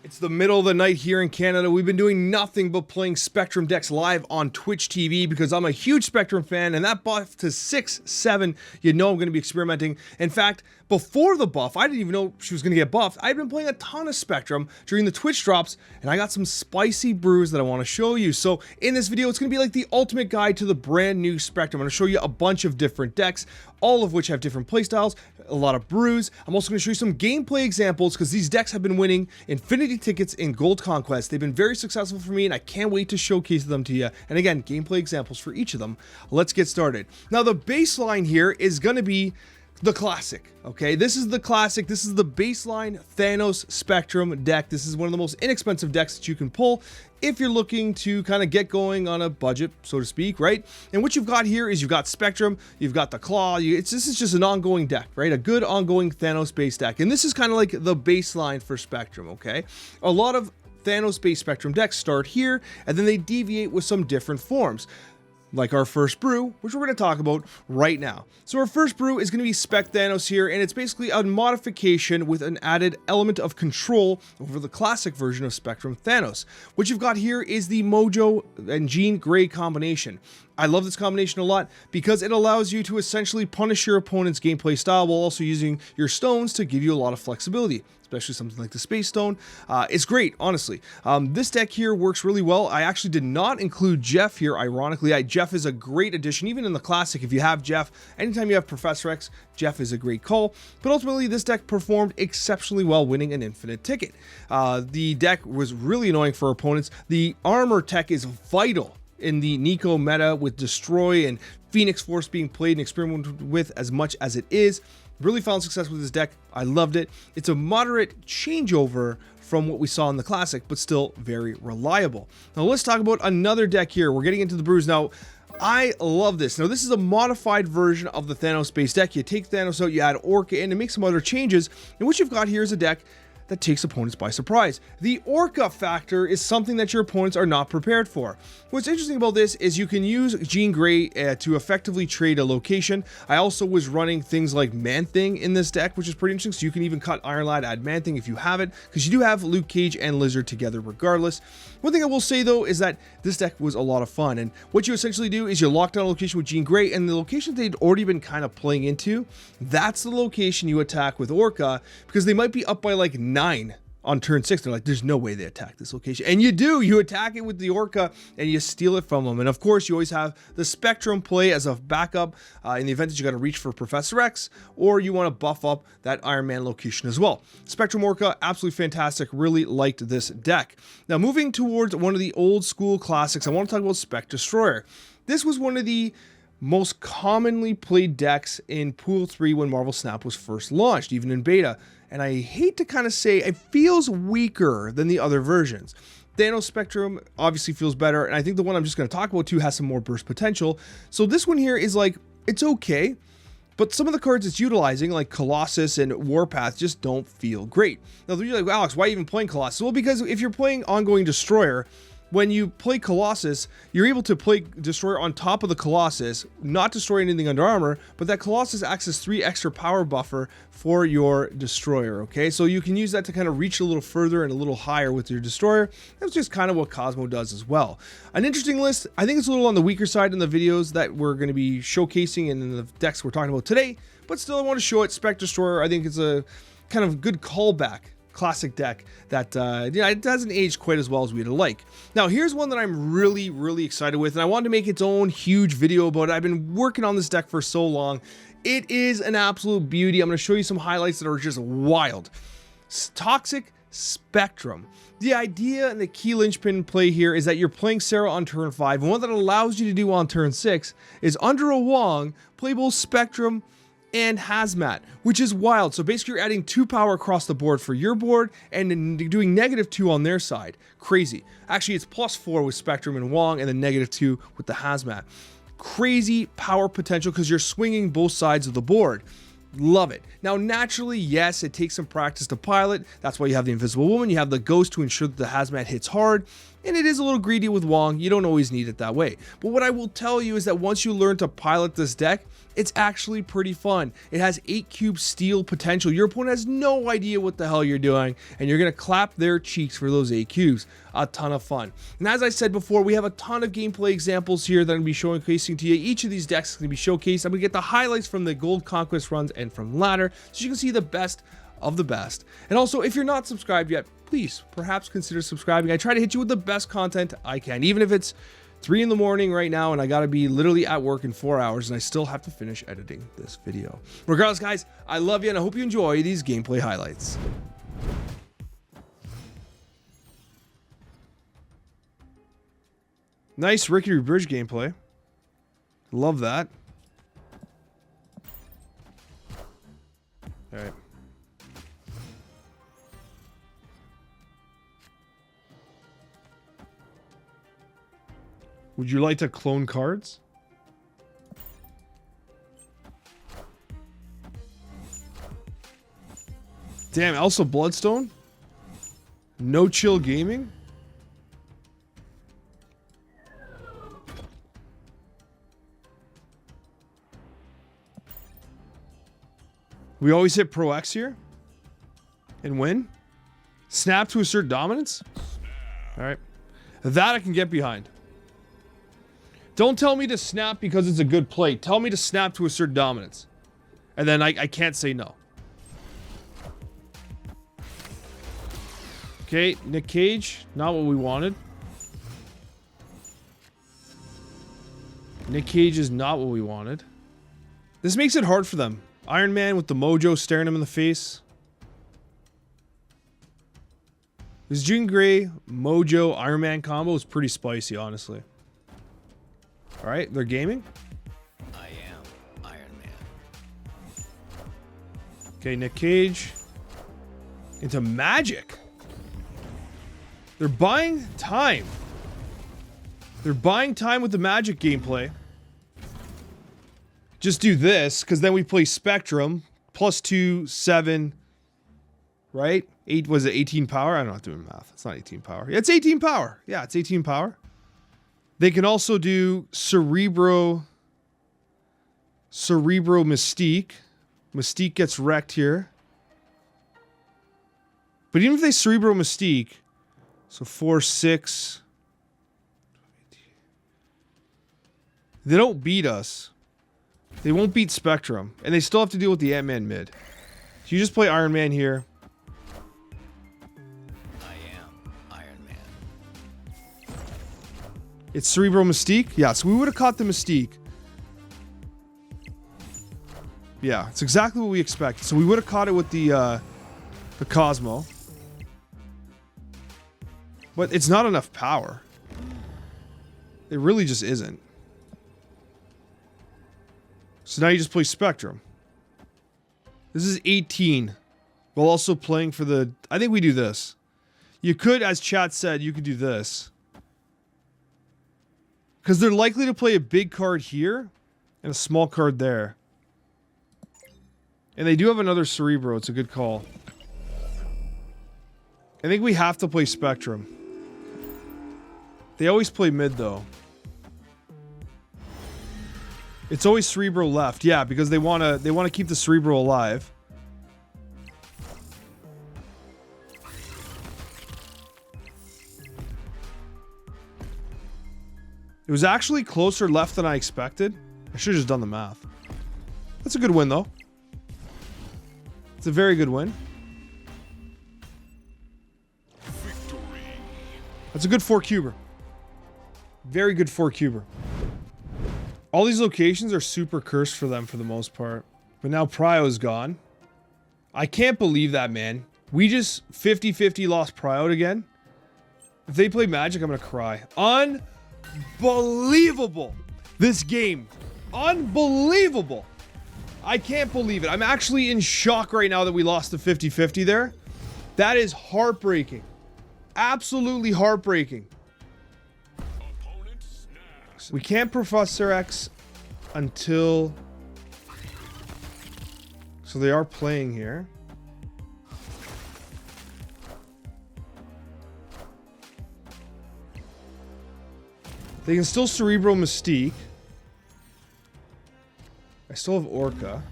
It's the middle of the night here in Canada. We've been doing nothing but playing Spectrum decks live on Twitch TV because I'm a huge Spectrum fan, and that buff to 6-7, you know I'm going to be experimenting. In fact, before the buff, I didn't even know she was going to get buffed. I'd been playing a ton of Spectrum during the Twitch drops, and I got some spicy brews that I want to show you. So in this video, it's going to be like the ultimate guide to the brand new Spectrum. I'm going to show you a bunch of different decks, all of which have different playstyles, a lot of brews. I'm also going to show you some gameplay examples because these decks have been winning Infinity tickets in Gold Conquest. They've been very successful for me, and I can't wait to showcase them to you. And again, gameplay examples for each of them. Let's get started. Now, the baseline here is going to be the classic, okay? This is the classic. This is the baseline Thanos Spectrum deck. This is one of the most inexpensive decks that you can pull if you're looking to kind of get going on a budget, so to speak, right? And what you've got here is you've got Spectrum, you've got the Claw. This is just an ongoing deck, right? A good ongoing Thanos-based deck. And this is kind of like the baseline for Spectrum, okay? A lot of Thanos-based Spectrum decks start here, and then they deviate with some different forms, like our first brew, which we're going to talk about right now. So our first brew is going to be Spec Thanos here, and it's basically a modification with an added element of control over the classic version of Spectrum Thanos. What you've got here is the Mojo and Jean Grey combination. I love this combination a lot because it allows you to essentially punish your opponent's gameplay style while also using your stones to give you a lot of flexibility, especially something like the Space Stone. It's great, honestly. This deck here works really well. I actually did not include Jeff here, ironically. Jeff is a great addition, even in the Classic. If you have Jeff, anytime you have Professor X, Jeff is a great call. But ultimately, this deck performed exceptionally well, winning an infinite ticket. The deck was really annoying for opponents. The armor tech is vital in the Nico meta with Destroy and Phoenix Force being played and experimented with as much as it is. Really found success with this deck. I loved it. It's a moderate changeover from what we saw in the Classic, but still very reliable. Now let's talk about another deck here. We're getting into the brews now. I love this. Now, this is a modified version of the Thanos-based deck. You take Thanos out, you add Orka in, and make some other changes. And what you've got here is a deck that takes opponents by surprise. The Orka factor is something that your opponents are not prepared for. What's interesting about this is you can use Jean Grey to effectively trade a location. I also was running things like Man-Thing in this deck, which is pretty interesting. So you can even cut Iron Lad, add Man-Thing if you have it, because you do have Luke Cage and Lizard together regardless. One thing I will say though is that this deck was a lot of fun, and what you essentially do is you lock down a location with Jean Grey, and the location they'd already been kind of playing into, that's the location you attack with Orka, because they might be up by like 9 on turn 6. They're like, there's no way they attack this location, and you do. You attack it with the Orka and you steal it from them. And of course, you always have the Spectrum play as a backup in the event that you got to reach for Professor X, or you want to buff up that Iron Man location as well. Spectrum Orka, absolutely fantastic. Really liked this deck. Now, moving towards one of the old school classics, I want to talk about Spec Destroyer. This was one of the most commonly played decks in Pool 3 when Marvel Snap was first launched, even in beta. And I hate to kind of say it feels weaker than the other versions. Thanos Spectrum obviously feels better, and I think the one I'm just going to talk about too has some more burst potential. So this one here is like, it's okay, but some of the cards it's utilizing, like Colossus and Warpath, just don't feel great. Now you're like, well, Alex, why are you even playing Colossus? Well, because if you're playing Ongoing Destroyer, when you play Colossus, you're able to play Destroyer on top of the Colossus, not destroy anything under armor, but that Colossus acts as 3 extra power buffer for your Destroyer, okay? So you can use that to kind of reach a little further and a little higher with your Destroyer. That's just kind of what Cosmo does as well. An interesting list. I think it's a little on the weaker side in the videos that we're going to be showcasing and in the decks we're talking about today, but still I want to show it. Spec Destroyer, I think it's a kind of good callback classic deck that it doesn't age quite as well as we'd like. Now here's one that I'm really excited with, and I wanted to make its own huge video about it. I've been working on this deck for so long. It is an absolute beauty. I'm going to show you some highlights that are just wild. Toxic Spectrum. The idea and the key linchpin play here is that you're playing Sarah on turn 5, and what that allows you to do on turn 6 is under a Wong play both Spectrum and Hazmat, which is wild. So basically you're adding 2 power across the board for your board and doing -2 on their side. Crazy. Actually, it's +4 with Spectrum and Wong, and then -2 with the Hazmat. Crazy power potential because you're swinging both sides of the board. Love it. Now, naturally, yes, it takes some practice to pilot. That's why you have the Invisible Woman. You have the Ghost to ensure that the Hazmat hits hard. And it is a little greedy with Wong. You don't always need it that way. But what I will tell you is that once you learn to pilot this deck, it's actually pretty fun. It has 8 cube steal potential. Your opponent has no idea what the hell you're doing, and you're going to clap their cheeks for those 8 cubes. A ton of fun. And as I said before, we have a ton of gameplay examples here that I'm going to be showcasing to you. Each of these decks is going to be showcased. I'm going to get the highlights from the Gold Conquest runs and from Ladder, so you can see the best of the best. And also, if you're not subscribed yet, please perhaps consider subscribing. I try to hit you with the best content I can, even if it's 3 in the morning right now and I gotta be literally at work in 4 hours and I still have to finish editing this video. Regardless, guys, I love you and I hope you enjoy these gameplay highlights. Nice rickety bridge gameplay. Love that. All right. Would you like to clone cards? Damn, also Bloodstone? No Chill Gaming? We always hit Pro X here? And win? Snap to assert dominance? Alright. That I can get behind. Don't tell me to snap because it's a good play. Tell me to snap to assert dominance. And then I can't say no. Okay, Nick Cage. Not what we wanted. Nick Cage is not what we wanted. This makes it hard for them. Iron Man with the mojo staring him in the face. This Jean Grey, mojo, Iron Man combo is pretty spicy, honestly. Alright, they're gaming. I am Iron Man. Okay, Nick Cage. Into Magic. They're buying time. They're buying time with the Magic gameplay. Just do this, because then we play Spectrum. +2, 7. Right? 8, was it 18 power? I'm not doing math. It's not 18 power. Yeah, it's 18 power. Yeah, it's 18 power. They can also do Cerebro Mystique. Mystique gets wrecked here. But even if they Cerebro Mystique, so 4, 6. They don't beat us. They won't beat Spectrum. And they still have to deal with the Ant-Man mid. So you just play Iron Man here. It's Cerebro Mystique? Yeah, so we would have caught the Mystique. Yeah, it's exactly what we expected. So we would have caught it with the Cosmo. But it's not enough power. It really just isn't. So now you just play Spectrum. This is 18. While also playing for the... I think we do this. You could, as chat said, you could do this. Because they're likely to play a big card here and a small card there. And they do have another Cerebro. It's a good call. I think we have to play Spectrum. They always play mid, though. It's always Cerebro left. Yeah, because they wanna keep the Cerebro alive. It was actually closer left than I expected. I should have just done the math. That's a good win, though. It's a very good win. Victory. That's a good 4-cuber. Very good 4-cuber. All these locations are super cursed for them for the most part. But now Prio is gone. I can't believe that, man. We just 50-50 lost Prio again. If they play Magic, I'm going to cry. Unbelievable. This game. Unbelievable. I can't believe it. I'm actually in shock right now that we lost the 50-50 there. That is heartbreaking. Absolutely heartbreaking. We can't Professor X until... So they are playing here. They can still Cerebro Mystique. I still have Orka.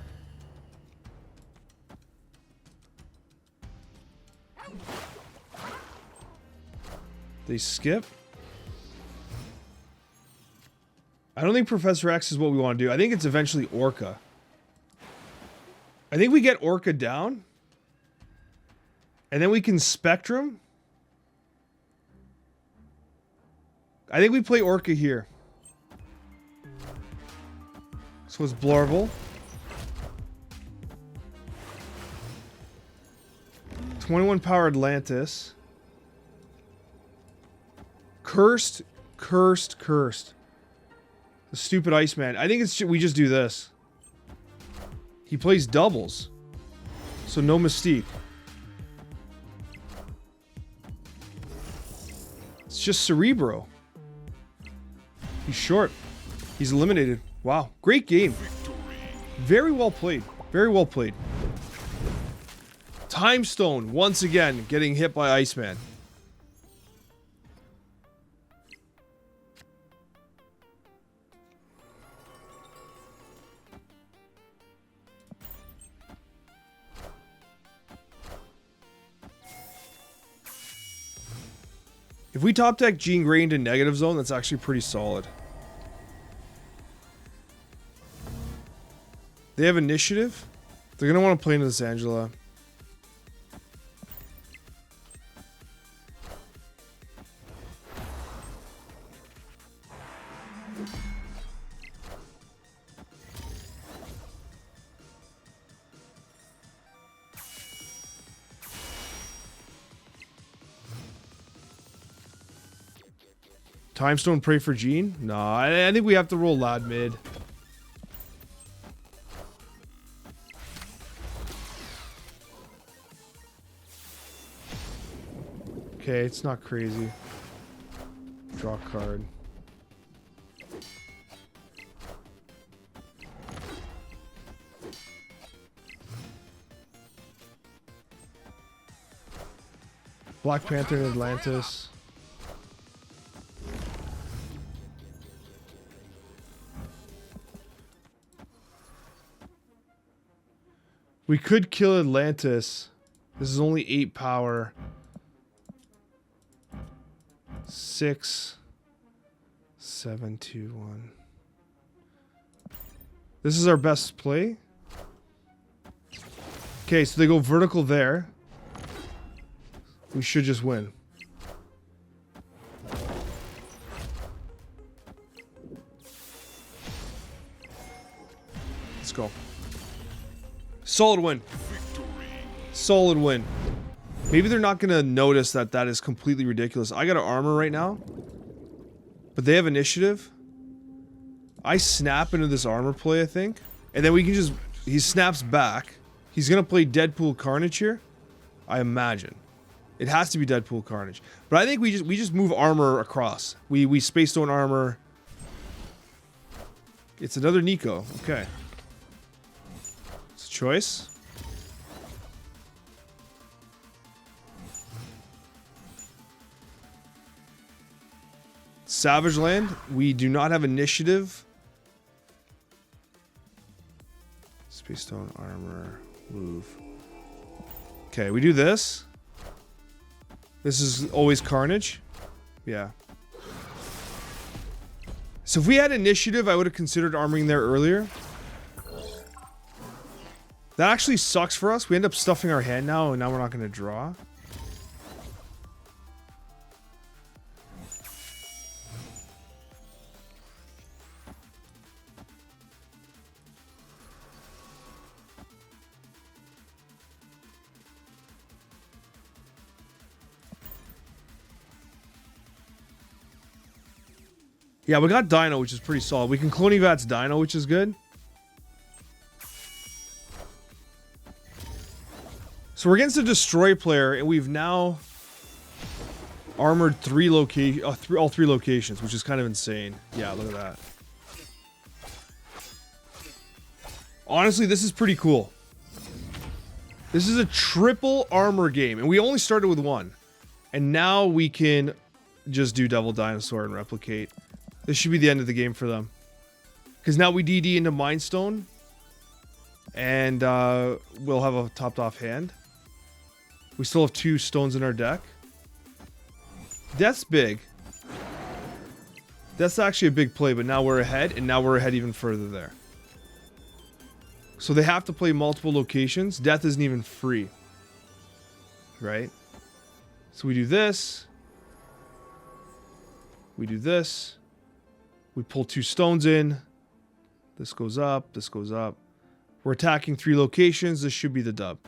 They skip. I don't think Professor X is what we want to do. I think it's eventually Orka. I think we get Orka down. And then we can Spectrum. I think we play Orka here. So it's Blorble. 21 power Atlantis. Cursed. The stupid Iceman. I think we just do this. He plays doubles. So no Mystique. It's just Cerebro. He's short. He's eliminated. Wow. Great game. Very well played. Very well played. Time Stone, once again, getting hit by Iceman. If we top deck Jean Grey into negative zone, that's actually pretty solid. They have initiative. They're going to want to play into this Angela. Time Stone, pray for Jean? Nah, I think we have to roll Lad mid. Okay, it's not crazy. Draw a card. Black Panther and Atlantis. We could kill Atlantis. This is only 8 power. 6, 7, 2, 1. This is our best play. Okay, so they go vertical there. We should just win. Let's go. Solid win. Solid win. Maybe they're not going to notice that that is completely ridiculous. I got an armor right now. But they have initiative. I snap into this armor play, I think. And then we can just... He snaps back. He's going to play Deadpool Carnage here. I imagine. It has to be Deadpool Carnage. But I think we just move armor across. We Space Stone armor. It's another Nico. Okay. It's a choice. Savage Land. We do not have initiative. Space Stone armor. Move. Okay, we do this. This is always Carnage. Yeah. So if we had initiative, I would have considered armoring there earlier. That actually sucks for us. We end up stuffing our hand now, and now we're not going to draw. Yeah, we got Dino, which is pretty solid. We can Cloneyvat's Dino, which is good. So we're against a Destroy player, and we've now armored all three locations, which is kind of insane. Yeah, look at that. Honestly, this is pretty cool. This is a triple armor game, and we only started with one. And now we can just do Devil Dinosaur and replicate. This should be the end of the game for them. Because now we DD into Mind Stone. And we'll have a topped off hand. We still have 2 stones in our deck. Death's big. That's actually a big play, but now we're ahead, and now we're ahead even further there. So they have to play multiple locations. Death isn't even free. Right? So we do this. We do this. We pull 2 stones in. This goes up. This goes up. We're attacking 3 locations. This should be the dub.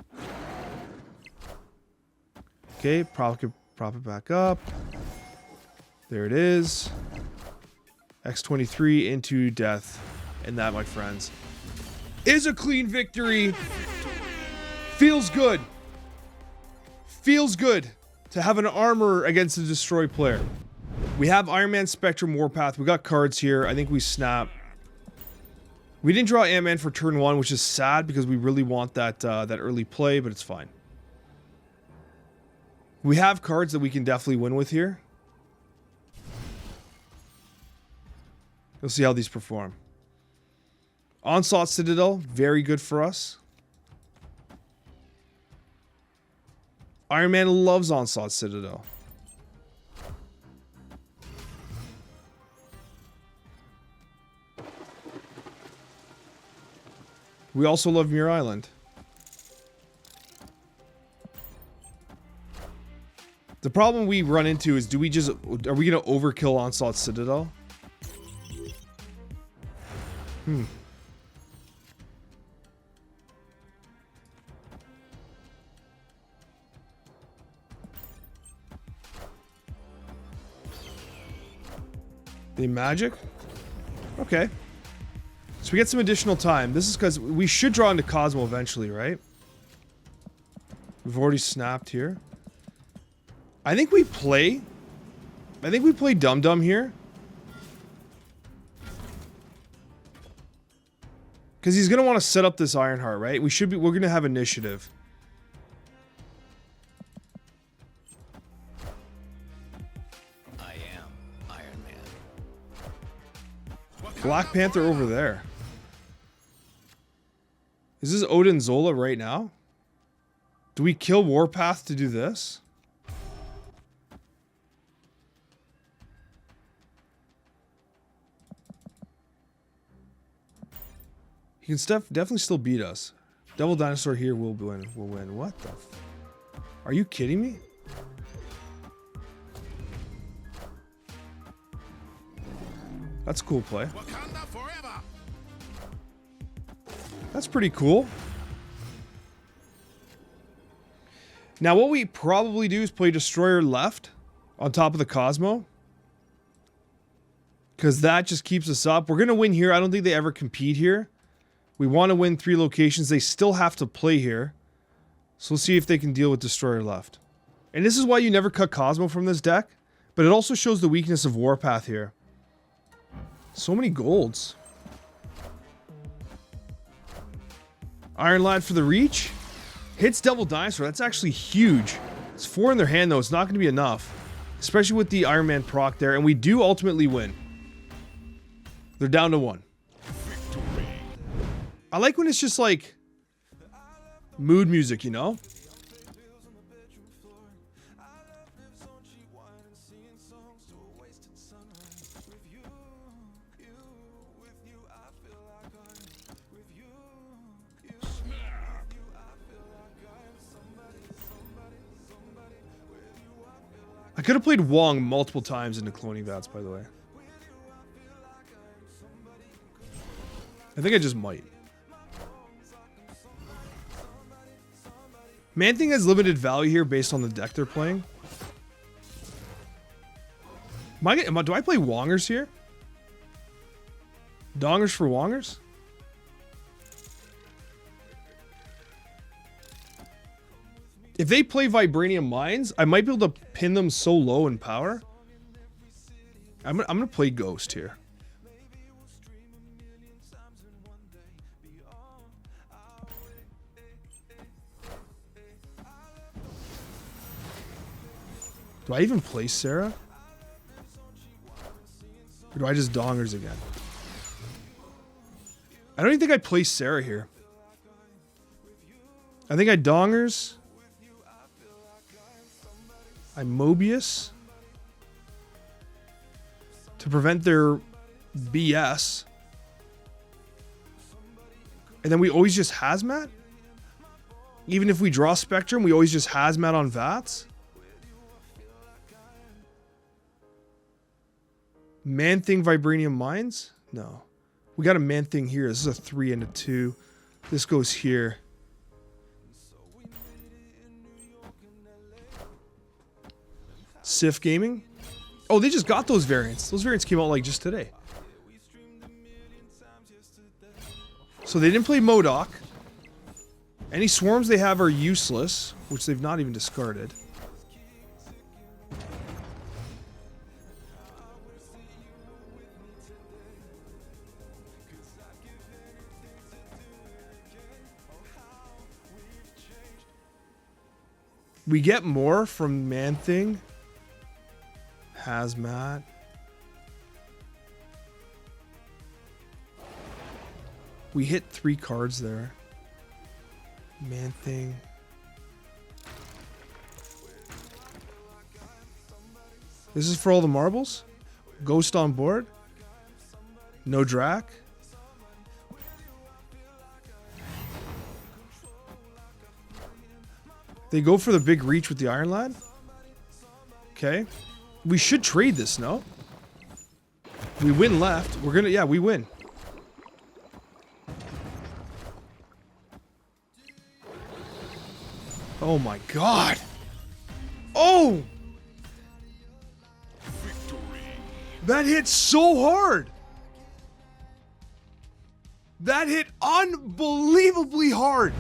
Okay, prop it back up. There it is. X23 into death. And that, my friends, is a clean victory. Feels good. Feels good to have an armor against a destroy player. We have Iron Man, Spectrum, Warpath. We got cards here. I think we snap. We didn't draw Ant-Man for turn 1, which is sad because we really want that that early play, but it's fine. We have cards that we can definitely win with here. We'll see how these perform. Onslaught Citadel, very good for us. Iron Man loves Onslaught Citadel. We also love Muir Island. The problem we run into is, are we going to overkill Onslaught Citadel? The magic? Okay. So we get some additional time. This is because we should draw into Cosmo eventually, right? We've already snapped here. I think we play Dum Dum here. Because he's going to want to set up this Ironheart, right? We're going to have initiative. I am Iron Man. Black Panther over there. Is this Odin Zola right now? Do we kill Warpath to do this? He can definitely still beat us. Devil Dinosaur here will win. Will win. What the? Are you kidding me? That's a cool play. That's pretty cool. Now what we probably do is play Destroyer left on top of the Cosmo. Because that just keeps us up. We're going to win here. I don't think they ever compete here. We want to win 3 locations. They still have to play here. So we'll see if they can deal with Destroyer left. And this is why you never cut Cosmo from this deck. But it also shows the weakness of Warpath here. So many golds. Iron Lad for the reach. Hits Devil Dinosaur. That's actually huge. It's 4 in their hand though. It's not going to be enough. Especially with the Iron Man proc there. And we do ultimately win. They're down to 1. I like when it's just like mood music, you know? I could have played Wong multiple times into cloning bats, by the way. I think I just might. Man-Thing has limited value here based on the deck they're playing. Do I play Wongers here? Dongers for Wongers? If they play Vibranium Mines, I might be able to pin them so low in power. I'm gonna play Ghost here. Do I even play Sarah? Or do I just dongers again? I don't even think I play Sarah here. I think I dongers. I Mobius. To prevent their BS. And then we always just Hazmat? Even if we draw Spectrum, we always just Hazmat on Vats? Man-Thing Vibranium Mines? No. We got a Man-Thing here. This is a 3 and a 2. This goes here. Sif Gaming? Oh, they just got those variants. Those variants came out like just today. So they didn't play MODOK. Any swarms they have are useless, which they've not even discarded. We get more from Man-Thing. Hazmat. We hit 3 cards there. Man-Thing. This is for all the marbles? Ghost on board? No Drac? They go for the big reach with the Iron Lad? Okay. We should trade this, no? We win left. We're gonna, yeah, we win. Oh my god. Oh! That hit so hard. That hit unbelievably hard.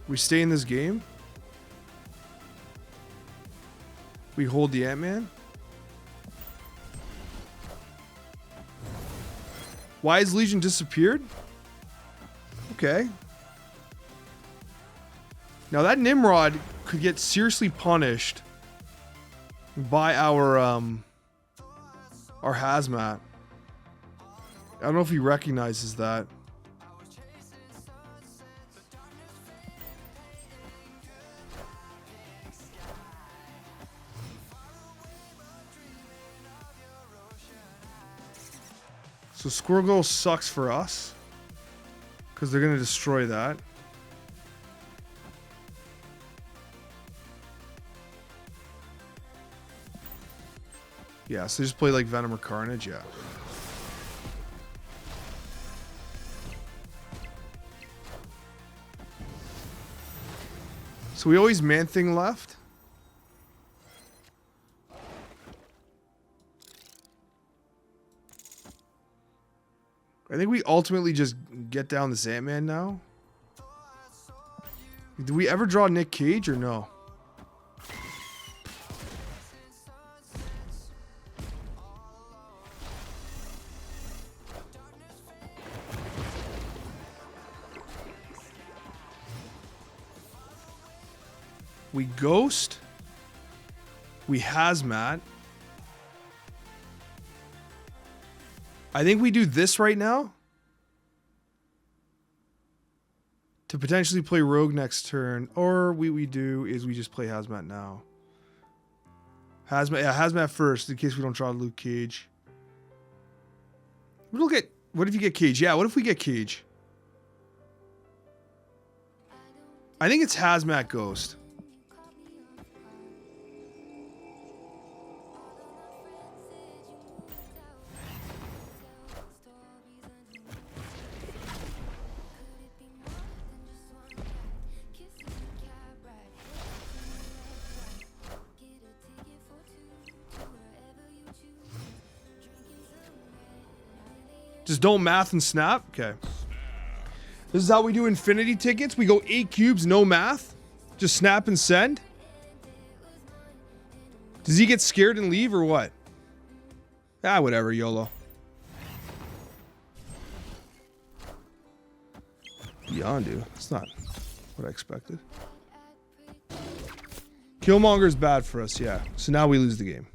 We stay in this game. We hold the Ant-Man. Why has Legion disappeared? Okay. Now that Nimrod could get seriously punished by our Hazmat. I don't know if he recognizes that. So Squirrel Girl sucks for us because they're going to destroy that. Yeah, so just play like Venom or Carnage, yeah. So we always Man-Thing left. I think we ultimately just get down the Ant-Man now. Did we ever draw Nick Cage or no? We Ghost. We Hazmat. I think we do this right now to potentially play Rogue next turn, or we do is we just play Hazmat now. Hazmat, yeah, Hazmat first in case we don't draw Luke Cage. We'll get. What if you get Cage? Yeah, what if we get Cage? I think it's Hazmat Ghost. Just don't math and snap? Okay. This is how we do infinity tickets. We go 8 cubes, no math. Just snap and send. Does he get scared and leave or what? Ah, whatever, YOLO. Yondu. That's not what I expected. Killmonger's bad for us, yeah. So now we lose the game.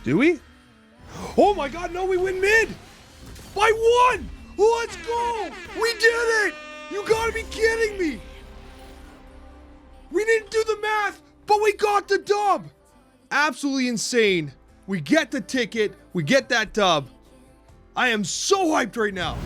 Do we? Oh my god, no, we win mid! By 1! Let's go! We did it! You gotta be kidding me! We didn't do the math, but we got the dub! Absolutely insane. We get the ticket, we get that dub. I am so hyped right now.